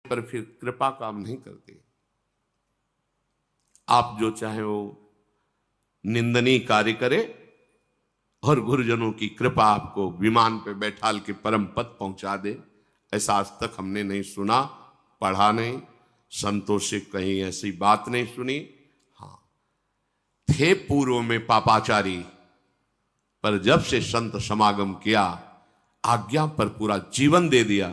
पर फिर कृपा काम नहीं करती। आप जो चाहे वो निंदनीय कार्य करे और गुरुजनों की कृपा आपको विमान पे बैठाल के परम पद पहुंचा दे, ऐसा आज तक हमने नहीं सुना, पढ़ा नहीं, संतों से कहीं ऐसी बात नहीं सुनी। हाँ, थे पूर्व में पापाचारी, पर जब से संत समागम किया, आज्ञा पर पूरा जीवन दे दिया,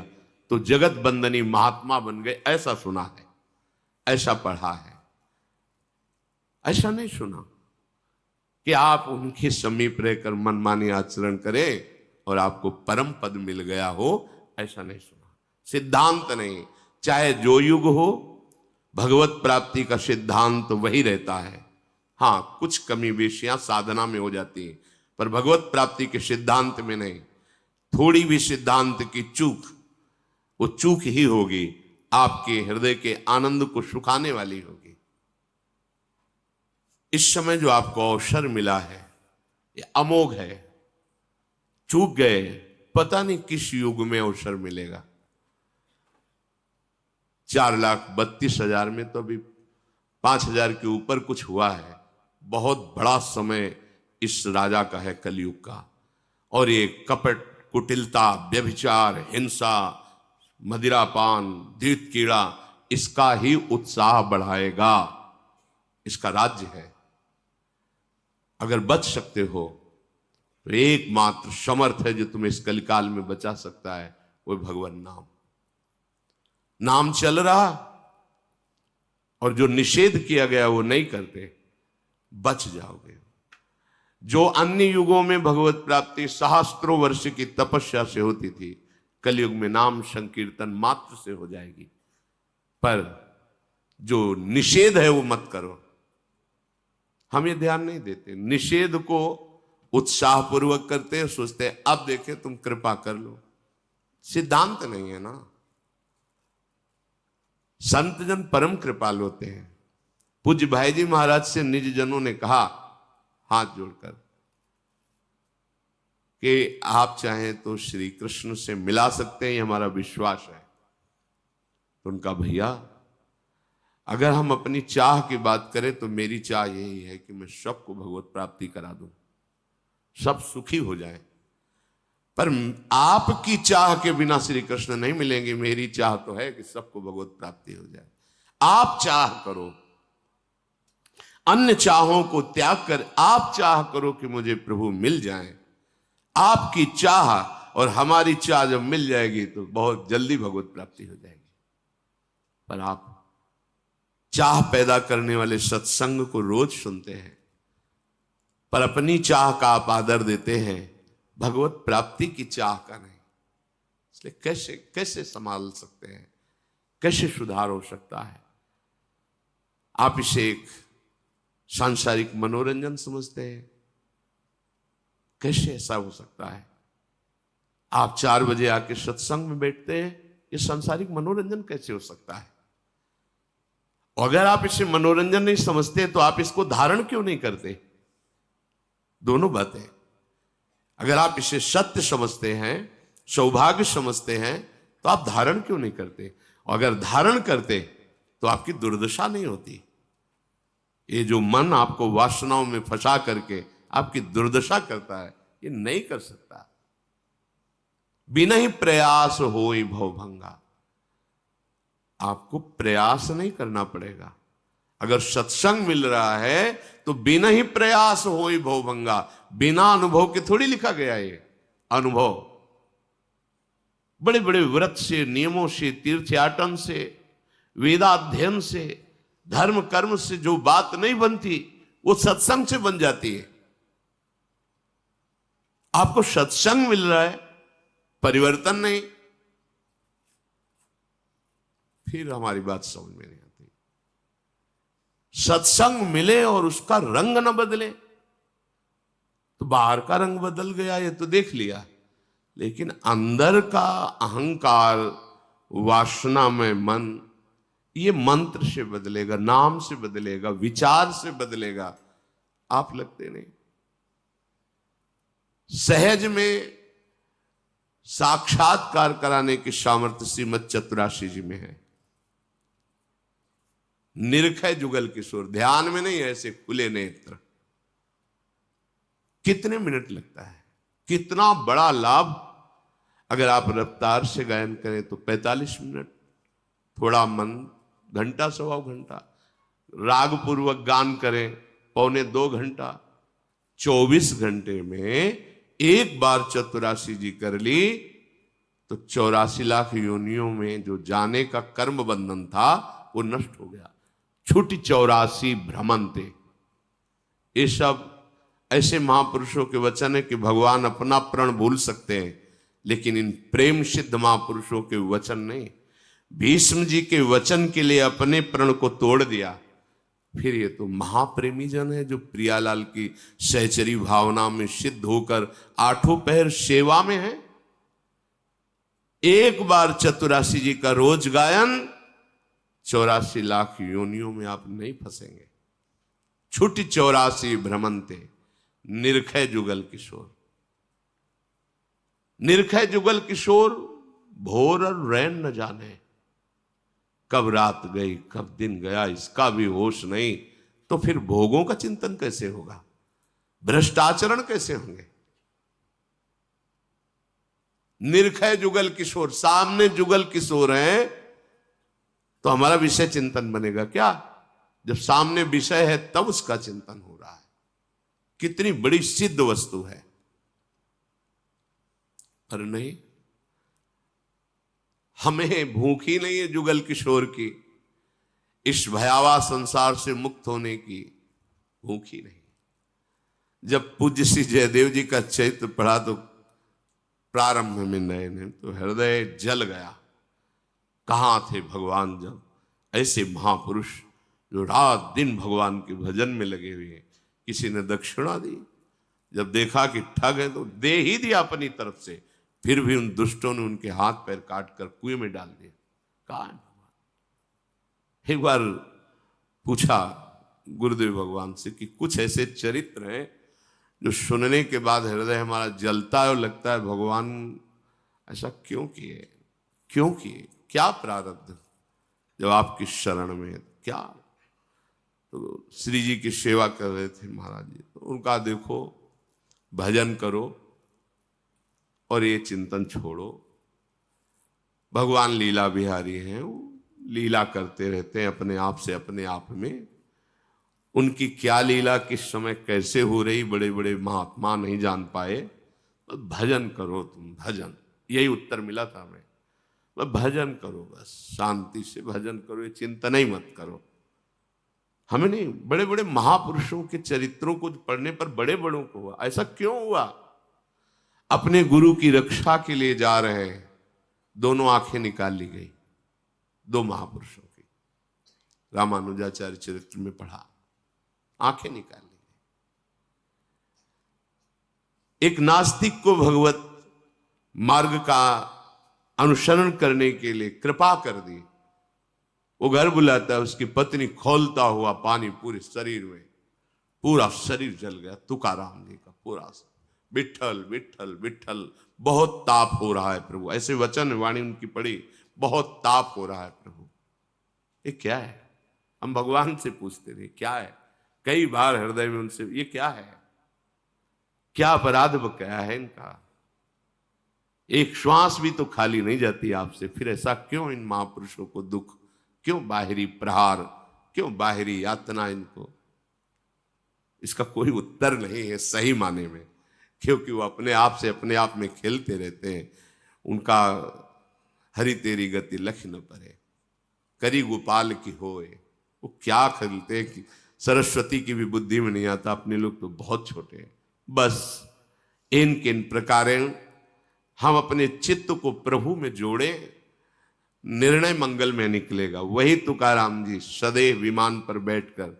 तो जगत बंदनी महात्मा बन गए। ऐसा सुना है, ऐसा पढ़ा है, ऐसा नहीं सुना कि आप उनके समीप रहकर मनमानी आचरण करें और आपको परम पद मिल गया हो। ऐसा नहीं सुना, सिद्धांत नहीं। चाहे जो युग हो, भगवत प्राप्ति का सिद्धांत वही रहता है। हाँ, कुछ कमी बेशियां साधना में हो जाती है, पर भगवत प्राप्ति के सिद्धांत में नहीं। थोड़ी भी सिद्धांत की चूक, वो चूक ही होगी, आपके हृदय के आनंद को सुखाने वाली होगी। इस समय जो आपको अवसर मिला है, ये अमोघ है। चूक गए, पता नहीं किस युग में अवसर मिलेगा। 4,32,000 में तो अभी 5,000 के ऊपर कुछ हुआ है। बहुत बड़ा समय इस राजा का है, कलयुग का। और ये कपट, कुटिलता, व्यभिचार, हिंसा, मदिरापान, द्वित कीड़ा, इसका ही उत्साह बढ़ाएगा। इसका राज्य है। अगर बच सकते हो तो एकमात्र समर्थ है जो तुम्हें इस कलिकाल में बचा सकता है, वो भगवान नाम। नाम चल रहा और जो निषेध किया गया वो नहीं करते, बच जाओगे। जो अन्य युगों में भगवत प्राप्ति सहस्त्रों वर्ष की तपस्या से होती थी, कलयुग में नाम संकीर्तन मात्र से हो जाएगी। पर जो निषेध है वो मत करो। हम ये ध्यान नहीं देते, निषेध को उत्साहपूर्वक करते हैं, सोचते हैं अब देखें तुम कृपा कर लो। सिद्धांत नहीं है ना। संत जन परम कृपालु होते हैं। पूज्य भाई जी महाराज से निज जनों ने कहा हाथ जोड़कर कि आप चाहें तो श्री कृष्ण से मिला सकते हैं, ये हमारा विश्वास है। तो उनका भैया, अगर हम अपनी चाह की बात करें तो मेरी चाह यही है कि मैं सबको भगवत प्राप्ति करा दूं, सब सुखी हो जाए। पर आपकी चाह के बिना श्री कृष्ण नहीं मिलेंगे। मेरी चाह तो है कि सबको भगवत प्राप्ति हो जाए। आप चाह करो, अन्य चाहों को त्याग कर आप चाह करो कि मुझे प्रभु मिल जाए। आपकी चाह और हमारी चाह जब मिल जाएगी तो बहुत जल्दी भगवत प्राप्ति हो जाएगी। पर आप चाह पैदा करने वाले सत्संग को रोज सुनते हैं, पर अपनी चाह का आप आदर देते हैं, भगवत प्राप्ति की चाह का नहीं। इसलिए कैसे कैसे संभाल सकते हैं, कैसे सुधार हो सकता है? आप इसे एक सांसारिक मनोरंजन समझते हैं। कैसे ऐसा हो सकता है? आप 4 बजे आके सत्संग में बैठते हैं, ये सांसारिक मनोरंजन कैसे हो सकता है? अगर आप इसे मनोरंजन नहीं समझते तो आप इसको धारण क्यों नहीं करते? दोनों बातें। अगर आप इसे सत्य समझते हैं, सौभाग्य समझते हैं, तो आप धारण क्यों नहीं करते? अगर धारण करते तो आपकी दुर्दशा नहीं होती। ये जो मन आपको वासनाओं में फंसा करके आपकी दुर्दशा करता है, ये नहीं कर सकता। बिना ही प्रयास होई भवभंगा। आपको प्रयास नहीं करना पड़ेगा। अगर सत्संग मिल रहा है तो बिना ही प्रयास होई भवभंगा। बिना अनुभव के थोड़ी लिखा गया ये अनुभव। बड़े बड़े व्रत से, नियमों से, तीर्थयाटन से, वेदाध्ययन से, धर्म कर्म से जो बात नहीं बनती वो सत्संग से बन जाती है। आपको सत्संग मिल रहा है, परिवर्तन नहीं, फिर हमारी बात समझ में नहीं आती। सत्संग मिले और उसका रंग न बदले तो बाहर का रंग बदल गया ये तो देख लिया, लेकिन अंदर का अहंकार, वासना में मन, ये मंत्र से बदलेगा, नाम से बदलेगा, विचार से बदलेगा। आप लगते नहीं। सहज में साक्षात्कार कराने की सामर्थ्य श्रीमद चतुराशी जी में है। निरखै जुगल किशोर, ध्यान में नहीं, ऐसे खुले नेत्र। कितने मिनट लगता है, कितना बड़ा लाभ। अगर आप रफ्तार से गायन करें तो 45 मिनट, थोड़ा मन घंटा सवा घंटा, राग पूर्वक गान करें 1.25 घंटा। 24 घंटे में एक बार चतुरासी जी कर ली तो 84 लाख योनियों में जो जाने का कर्म बंधन था वो नष्ट हो गया। छुट 84 भ्रमंते, ये सब ऐसे महापुरुषों के वचन है कि भगवान अपना प्रण भूल सकते हैं, लेकिन इन प्रेम सिद्ध महापुरुषों के वचन नहीं। भीष्म जी के वचन के लिए अपने प्रण को तोड़ दिया। फिर ये तो महाप्रेमी जन है जो प्रियालाल की सहचरी भावना में सिद्ध होकर 8 पहर सेवा में है। एक बार चतुरासी जी का रोज गायन 84 लाख योनियों में आप नहीं फंसेंगे। छुट 84 भ्रमंते, निरखै जुगल किशोर। निरखै जुगल किशोर, भोर और रैन न जाने, कब रात गई कब दिन गया इसका भी होश नहीं। तो फिर भोगों का चिंतन कैसे होगा, भ्रष्टाचरण कैसे होंगे। निरखै जुगल किशोर, सामने जुगल किशोर हैं तो हमारा विषय चिंतन बनेगा क्या? जब सामने विषय है तब उसका चिंतन हो रहा है। कितनी बड़ी सिद्ध वस्तु है। पर नहीं, हमें भूख ही नहीं है जुगल किशोर की, इस भयावह संसार से मुक्त होने की भूख ही नहीं। जब पूज्य श्री जयदेव जी का चरित्र पढ़ा तो प्रारंभ में नए ने तो हृदय जल गया। कहां थे भगवान जब ऐसे महापुरुष जो रात दिन भगवान के भजन में लगे हुए हैं, किसी ने दक्षिणा दी, जब देखा कि ठग है तो दे ही दिया अपनी तरफ से, फिर भी उन दुष्टों ने उनके हाथ पैर काट कर कुएं में डाल दिया। कहा है भगवान? एक बार पूछा गुरुदेव भगवान से कि कुछ ऐसे चरित्र हैं जो सुनने के बाद हृदय हमारा जलता है और लगता है भगवान ऐसा क्यों किए, क्यों किए, क्या प्रारब्ध जब आपकी शरण में क्या। तो श्री जी की सेवा कर रहे थे महाराज जी, तो उनका देखो भजन करो और ये चिंतन छोड़ो। भगवान लीला बिहारी हैं, वो लीला करते रहते हैं अपने आप से अपने आप में। उनकी क्या लीला किस समय कैसे हो रही बड़े बड़े महात्मा नहीं जान पाए। तो भजन करो तुम, भजन, यही उत्तर मिला था हमें। भजन करो, बस शांति से भजन करो, ये चिंतन ही मत करो। हमें नहीं, बड़े बड़े महापुरुषों के चरित्रों को पढ़ने पर बड़े बड़ों को हुआ। ऐसा क्यों हुआ? अपने गुरु की रक्षा के लिए जा रहे हैं, दोनों आंखें निकाल ली गई, दो महापुरुषों की। रामानुजाचार्य चरित्र में पढ़ा, आंखें निकाल ली गई। एक नास्तिक को भगवत मार्ग का अनुसरण करने के लिए कृपा कर दी। वो घर बुलाता है, उसकी पत्नी खोलता हुआ पानी पूरे शरीर में, पूरा शरीर जल गया। तुकाराम जी का पूरा, विठ्ठल विठ्ठल विठ्ठल, बहुत ताप हो रहा है प्रभु, ऐसे वचन वाणी उनकी पड़ी, बहुत ताप हो रहा है प्रभु। ये क्या है? हम भगवान से पूछते रहे क्या है, कई बार हृदय में उनसे, ये क्या है, क्या अपराध बकाया है इनका? एक श्वास भी तो खाली नहीं जाती आपसे, फिर ऐसा क्यों इन महापुरुषों को दुख, क्यों बाहरी प्रहार, क्यों बाहरी यातना इनको? इसका कोई उत्तर नहीं है सही माने में, क्योंकि वो अपने आप से अपने आप में खेलते रहते हैं। उनका हरि तेरी गति लख न परे, करी गोपाल की होए। वो क्या खेलते हैं कि सरस्वती की भी बुद्धि में नहीं आता। अपने लोग तो बहुत छोटे हैं। बस इन किन प्रकारेण हम अपने चित्त को प्रभु में जोड़े, निर्णय मंगल में निकलेगा। वही तुकाराम जी सदैव विमान पर बैठकर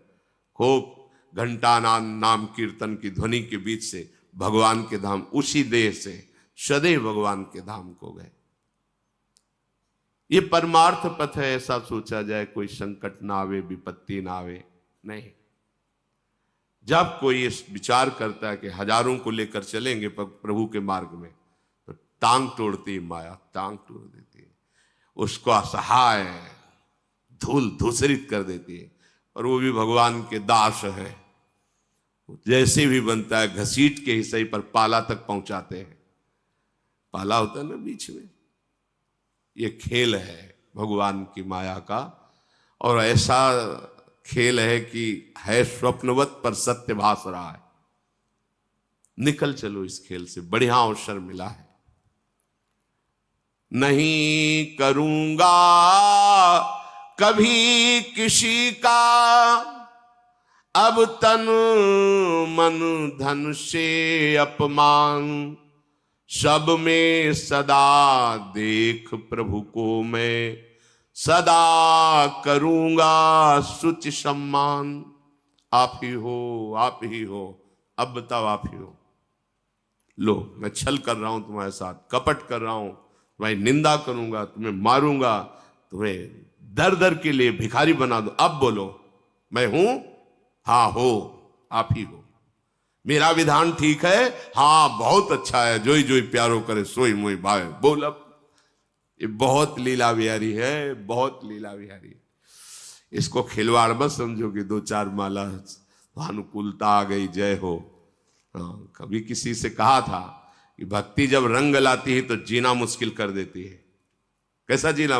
खूब घंटा नाम कीर्तन की ध्वनि के बीच से भगवान के धाम, उसी देह से सदैव भगवान के धाम को गए। ये परमार्थ पथ है, ऐसा सोचा जाए कोई संकट ना आवे, विपत्ति ना आवे, नहीं। जब कोई इस विचार करता है कि हजारों को लेकर चलेंगे प्रभु के मार्ग में, तो टांग तोड़ती माया, टांग तोड़ देती है। उसको असहाय धूल धूसरित कर देती है। और वो भी भगवान के दास हैं, जैसे भी बनता है घसीट के ही सही पर पाला तक पहुंचाते हैं। पाला होता है ना बीच में। ये खेल है भगवान की माया का, और ऐसा खेल है कि है स्वप्नवत पर सत्य भास रहा है। निकल चलो इस खेल से, बढ़िया अवसर मिला है। नहीं करूंगा कभी किसी का अब तन मन धन से अपमान, सब में सदा देख प्रभु को मैं, सदा करूंगा सुचि सम्मान। आप ही हो, आप ही हो, अब बताओ आप ही हो। लो मैं छल कर रहा हूं तुम्हारे साथ, कपट कर रहा हूं, तुम्हारी निंदा करूंगा, तुम्हें मारूंगा, तुम्हें दर दर के लिए भिखारी बना दो। अब बोलो मैं हूं? हाँ हो, आप ही हो। मेरा विधान ठीक है? हाँ बहुत अच्छा है। जोई जोई प्यारो करे सोई मोई भावे। बोल अब। ये बहुत लीला बिहारी है, बहुत लीला बिहारी है। इसको खिलवाड़ मत समझो कि दो चार माला तो अनुकूलता आ गई, जय हो। कभी किसी से कहा था कि भक्ति जब रंग लाती है तो जीना मुश्किल कर देती है। कैसा जीना?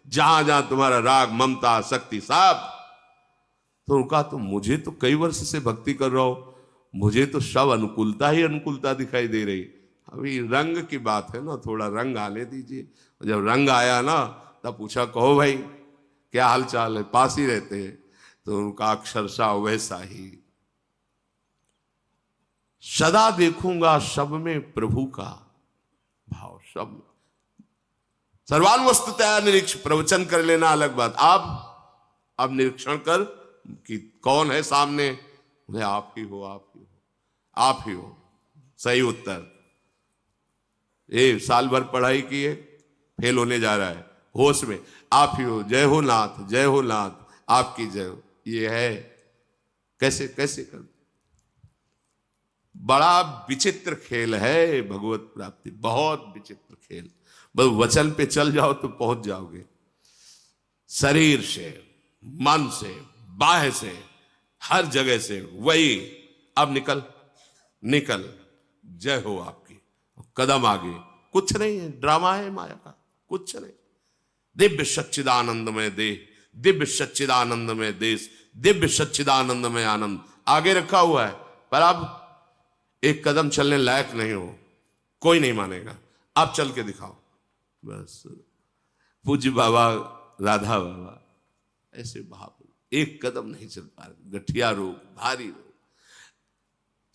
जहां जहां तुम्हारा राग ममता आसक्ति सब। तो उनका तो मुझे तो कई वर्ष से भक्ति कर रहा हूं, मुझे तो सब अनुकूलता ही अनुकूलता दिखाई दे रही। अभी रंग की बात है ना, थोड़ा रंग आने दीजिए। जब रंग आया ना तब पूछा कहो भाई क्या हाल चाल है, पास ही रहते हैं। तो उनका अक्षरशः वैसा ही, सदा देखूंगा सब में प्रभु का भाव। सब सर्वान वस्तुतया निरीक्ष, प्रवचन कर लेना अलग बात। आप अब निरीक्षण कर कि कौन है सामने। बोले आप ही हो, आप ही हो, आप ही हो। सही उत्तर। साल भर पढ़ाई की है, फेल होने जा रहा है, होश में आप ही हो। जय हो नाथ, जय हो नाथ, आपकी जय हो। ये है कैसे कैसे कर। बड़ा विचित्र खेल है भगवत प्राप्ति, बहुत विचित्र खेल। बस वचन पे चल जाओ तो पहुंच जाओगे। शरीर से, मन से, बाह्य से, हर जगह से वही। अब निकल निकल, जय हो आपकी। कदम आगे, कुछ नहीं है, ड्रामा है माया का, कुछ नहीं। दिव्य सच्चिदानंदमय देह, दिव्य सच्चिदानंदमय देश, दिव्य सच्चिदानंदमय आनंद आगे रखा हुआ है। पर अब एक कदम चलने लायक नहीं हो, कोई नहीं मानेगा। आप चल के दिखाओ बस। पूज्य बाबा, राधा बाबा ऐसे भाव, एक कदम नहीं चल पा रहे, गठिया रोग, भारी रोग।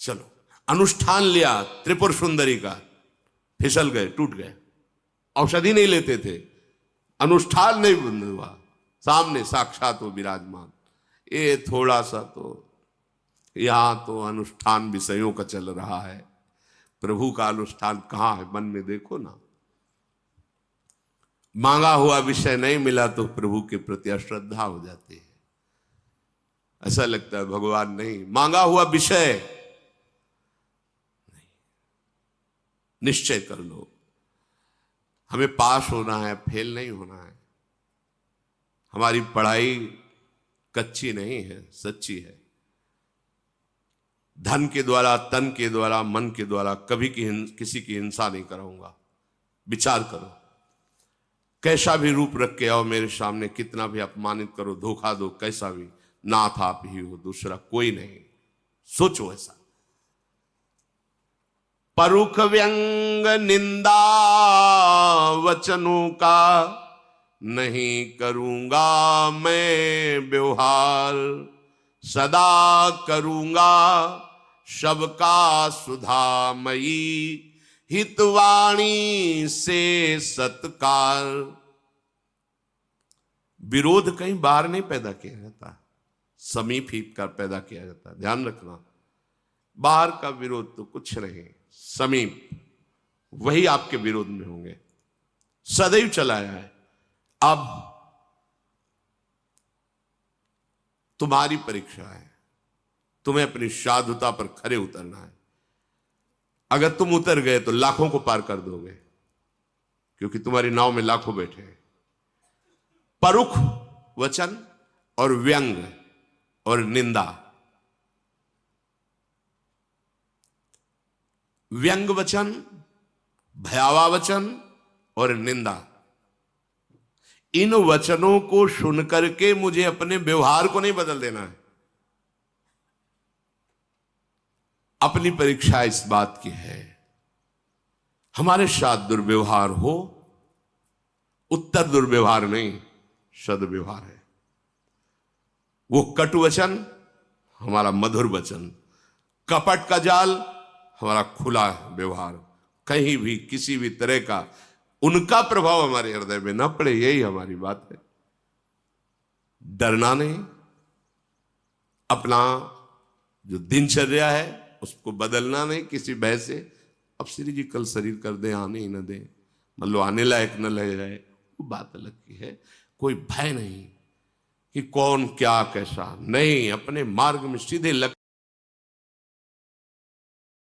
चलो अनुष्ठान लिया त्रिपुर सुंदरी का, फिसल गए, टूट गए। औषधि नहीं लेते थे, अनुष्ठान नहीं बंद हुआ, सामने साक्षात वो विराजमान। ये थोड़ा सा तो यहां तो अनुष्ठान विषयों का चल रहा है, प्रभु का अनुष्ठान कहां है? मन में देखो ना। मांगा हुआ विषय नहीं मिला तो प्रभु के प्रति अश्रद्धा हो जाती है। ऐसा लगता है भगवान नहीं, मांगा हुआ विषय नहीं। निश्चय कर लो हमें पास होना है, फेल नहीं होना है। हमारी पढ़ाई कच्ची नहीं है, सच्ची है। धन के द्वारा, तन के द्वारा, मन के द्वारा कभी किसी की हिंसा नहीं कराऊंगा। विचार करो, कैसा भी रूप रख के आओ मेरे सामने, कितना भी अपमानित करो, धोखा दो, कैसा भी, नाथ आप ही हो, दूसरा कोई नहीं। सोचो ऐसा। परुख व्यंग निंदा वचनों का नहीं करूंगा मैं व्यवहार, सदा करूंगा सबका सुधामयी, हितवाणी से सत्कार। विरोध कहीं बाहर नहीं पैदा किया जाता, समीप ही का पैदा किया जाता है। ध्यान रखना, बाहर का विरोध तो कुछ नहीं, समीप वही आपके विरोध में होंगे। सदैव चलाया है। अब तुम्हारी परीक्षा है, तुम्हें अपनी साधुता पर खरे उतरना है। अगर तुम उतर गए तो लाखों को पार कर दोगे, क्योंकि तुम्हारी नाव में लाखों बैठे हैं। परुख वचन और व्यंग और निंदा। व्यंग वचन, भयावह वचन और निंदा, इन वचनों को सुन करके मुझे अपने व्यवहार को नहीं बदल देना है। अपनी परीक्षा इस बात की है, हमारे साथ दुर्व्यवहार हो, उत्तर दुर्व्यवहार नहीं, सद्व्यवहार है। वो कटु वचन, हमारा मधुर वचन, कपट का जाल, हमारा खुला व्यवहार, कहीं भी किसी भी तरह का उनका प्रभाव हमारे हृदय में न पड़े, यही हमारी बात है। डरना नहीं, अपना जो दिनचर्या है उसको बदलना नहीं किसी भय से। अब श्री जी कल शरीर कर दे, आने ही न दे, मतलब आने लायक न ले जाए, वो बात अलग की है। कोई भय नहीं कि कौन क्या कैसा, नहीं, अपने मार्ग में सीधे लग